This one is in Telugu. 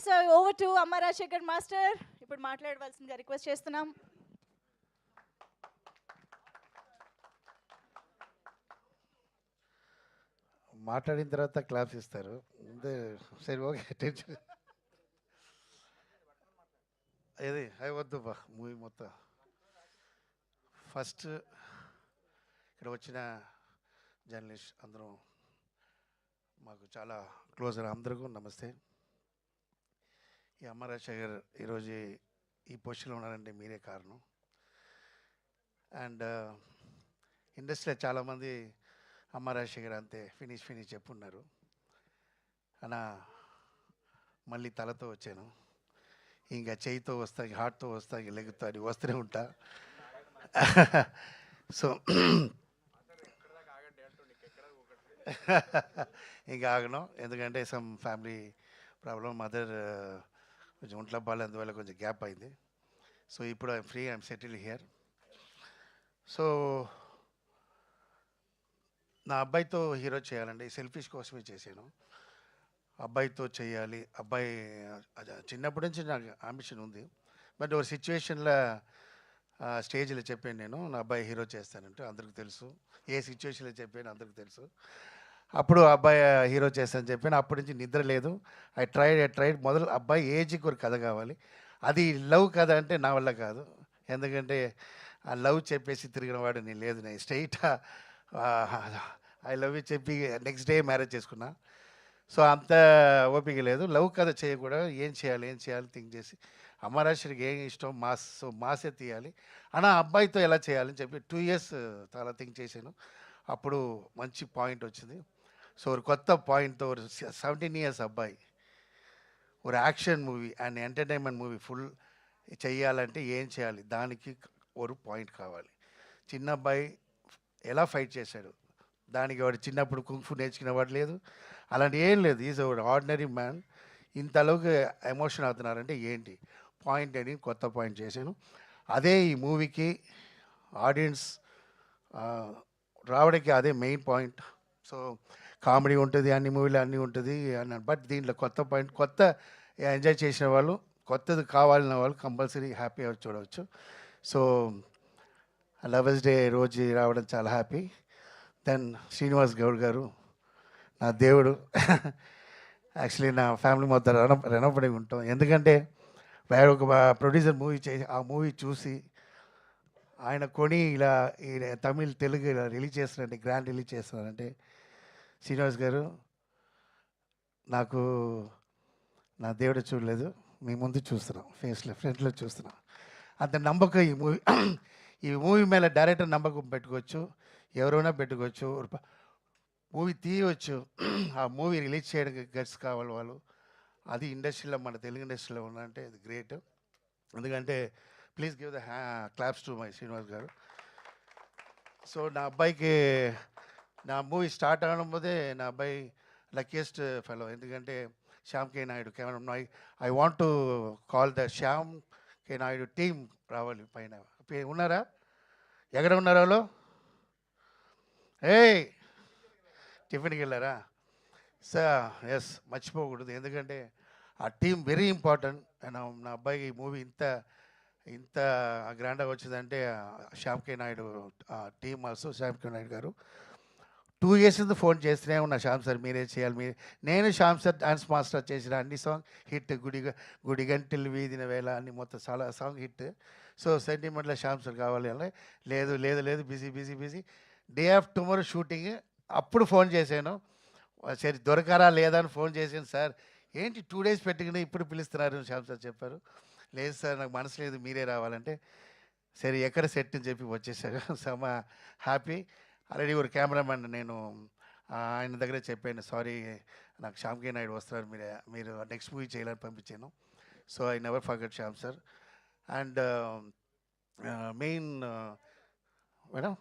సో ఓవర్ టు అమ్మ రాజశేఖర్ మాస్టర్. ఇప్పుడు మాట్లాడవలసిందిగా రిక్వెస్ట్ చేస్తున్నాం. మాట్లాడిన తర్వాత క్లాప్స్ ఇస్తారు ముందే. సరే ఓకే, టెన్షన్ ఏది అవి వద్దు బా. మూవీ మొత్తం ఫస్ట్ ఇక్కడ వచ్చిన జర్నలిస్ట్ అందరం మాకు చాలా క్లోజ్ అందరికీ నమస్తే. ఈ అమ్మ రాజశేఖర్ ఈరోజు ఈ పొజిషన్లో ఉన్నారంటే మీరే కారణం. అండ్ ఇండస్ట్రీలో చాలామంది అమ్మ రాజశేఖర్ అంతే ఫినిష్ చెప్పున్నారు అలా మళ్ళీ తలతో వచ్చాను. ఇంకా చేయితో వస్తా, హార్ట్తో వస్తా, ఇంక లెగ్తో అని వస్తూనే ఉంటా. సో ఇంకా ఆగను, ఎందుకంటే సమ్ ఫ్యామిలీ ప్రాబ్లం, మదర్ కొంచెం ఒంట్లో బాగా, అందువల్ల కొంచెం గ్యాప్ అయింది. సో ఇప్పుడు I'm free, I'm settle here. So నా అబ్బాయితో హీరో చేయాలండి, సెల్ఫిష్ కోసమే చేశాను. అబ్బాయితో చేయాలి, అబ్బాయి చిన్నప్పటి నుంచి నాకు అంబిషన్ ఉంది. బట్ ఒక సిచ్యువేషన్లో స్టేజ్లో చెప్పాను నేను నా అబ్బాయి హీరో చేస్తానంటే, అందరికి తెలుసు ఏ సిచ్యువేషన్లో చెప్పాను, అందరికి తెలుసు. అప్పుడు అబ్బాయి హీరో చేస్తానని చెప్పాను. అప్పటి నుంచి నిద్ర లేదు. ఐ ట్రైడ్ మొదలు అబ్బాయి ఏజ్కి ఒక కథ కావాలి. అది లవ్ కథ అంటే నా వల్ల కాదు, ఎందుకంటే ఆ లవ్ చెప్పేసి తిరిగిన వాడు నేను లేదు. నేను స్ట్రైట్ ఐ లవ్ యూ చెప్పి నెక్స్ట్ డే మ్యారేజ్ చేసుకున్నా. సో అంత ఓపిక లేదు. లవ్ కథ చేయకూడదు, ఏం చేయాలి థింక్ చేసి అమరాశ్వరికి ఏం ఇష్టం, మాస్, సో మాసే తీయాలి అన్న. అబ్బాయితో ఎలా చేయాలని చెప్పి 2 years చాలా థింక్ చేశాను. అప్పుడు మంచి పాయింట్ వచ్చింది. సో ఒక కొత్త పాయింట్తో ఒక 17 years అబ్బాయి ఒక action movie and entertainment movie full చెయ్యాలంటే ఏం చేయాలి, దానికి ఒక పాయింట్ కావాలి. చిన్న అబ్బాయి ఎలా ఫైట్ చేశాడు, దానికి వాడు చిన్నప్పుడు కుంఫు నేర్చుకునేవాడు లేదు, అలాంటి ఏం లేదు. ఈజ్ ఒక ఆర్డినరీ మ్యాన్. ఇంతలోకి ఎమోషన్ అవుతున్నారంటే ఏంటి పాయింట్ అని కొత్త పాయింట్ చేశాను. అదే ఈ మూవీకి ఆడియన్స్ రావడానికి అదే మెయిన్ పాయింట్. సో కామెడీ ఉంటుంది, అన్ని మూవీలు అన్నీ ఉంటుంది అన్నాను. బట్ దీంట్లో కొత్త పాయింట్, కొత్త ఎంజాయ్ చేసిన వాళ్ళు, కొత్తది కావాలన్న వాళ్ళు కంపల్సరీ హ్యాపీగా చూడవచ్చు. సో లవర్స్ డే రోజు రావడం చాలా హ్యాపీ. దెన్ శ్రీనివాస్ గౌడ్ గారు నా దేవుడు. యాక్చువల్లీ నా ఫ్యామిలీ మొత్తం రుణపడి ఉంటాం, ఎందుకంటే వేరే ఒక ప్రొడ్యూసర్ మూవీ చేసి ఆ మూవీ చూసి ఆయన కొని ఇలా ఈ తమిళ్ తెలుగు ఇలా రిలీజ్ చేస్తున్నారంటే, గ్రాండ్ రిలీజ్ చేస్తున్నారంటే, శ్రీనివాస్ గారు నాకు నా దేవుడు చూడలేదు, మీ ముందు చూస్తున్నాం, ఫేస్లో ఫ్రంట్లో చూస్తున్నాం. అంత నమ్మకం ఈ మూవీ మీద డైరెక్టర్ నమ్మకం పెట్టుకోవచ్చు, ఎవరైనా పెట్టుకోవచ్చు, మూవీ తీయవచ్చు. ఆ మూవీ రిలీజ్ చేయడానికి గట్స్ కావాలి వాళ్ళు. అది ఇండస్ట్రీలో, మన తెలుగు ఇండస్ట్రీలో ఉన్నంటే ఇది గ్రేట్. ఎందుకంటే please give the claps to my Srinivas గారు. సో నా అబ్బాయికి నా మూవీ స్టార్ట్ అవ్వడం పోతే నా అబ్బాయి లక్కీయెస్ట్ ఫెలో, ఎందుకంటే Shyam K Naidu camera. I want to call the Shyam K Naidu team రావాలి పైన. ఉన్నారా? ఎక్కడ ఉన్నారా వాళ్ళు? ఏయ్ టిఫిన్కి వెళ్ళారా? సార్ ఎస్, మర్చిపోకూడదు, ఎందుకంటే ఆ టీం వెరీ ఇంపార్టెంట్. నా అబ్బాయికి ఈ మూవీ ఇంత గ్రాండ్గా వచ్చిందంటే శ్యామ్ కే నాయుడు టీమ్, ఆల్సో శ్యామ్ కే నాయుడు గారు 2 years నుంచి ఫోన్ చేస్తూనే ఉన్నా, శ్యామ్ సార్ మీరే చేయాలి. నేను శ్యామ్ సార్ డాన్స్ మాస్టర్ చేసిన అన్ని సాంగ్ హిట్, గుడిగంటలు వీధిన వేళ అన్ని మొత్తం చాలా సాంగ్ హిట్. సో సెంటిమెంట్లో శ్యామ్ సార్ కావాలి అని, లేదు busy day off tomorrow shooting. అప్పుడు ఫోన్ చేశాను, సరే దొరకారా లేదా అని ఫోన్ చేశాను. సార్ ఏంటి 2 days పెట్టుకుని ఇప్పుడు పిలుస్తున్నారు శ్యామ్ సార్ చెప్పారు. లేదు సార్ నాకు మనసు లేదు, మీరే రావాలంటే సరే ఎక్కడ సెట్ అని చెప్పి వచ్చేసారు. సో మా హ్యాపీ. ఆల్రెడీ ఒక కెమెరామెన్ నేను ఆయన దగ్గర చెప్పాను, సారీ నాకు శ్యామ్ కే నాయుడు వస్తున్నారు, మీరు నెక్స్ట్ మూవీ చేయాలని పంపించాను. So I never forget Shyam sir. And main madam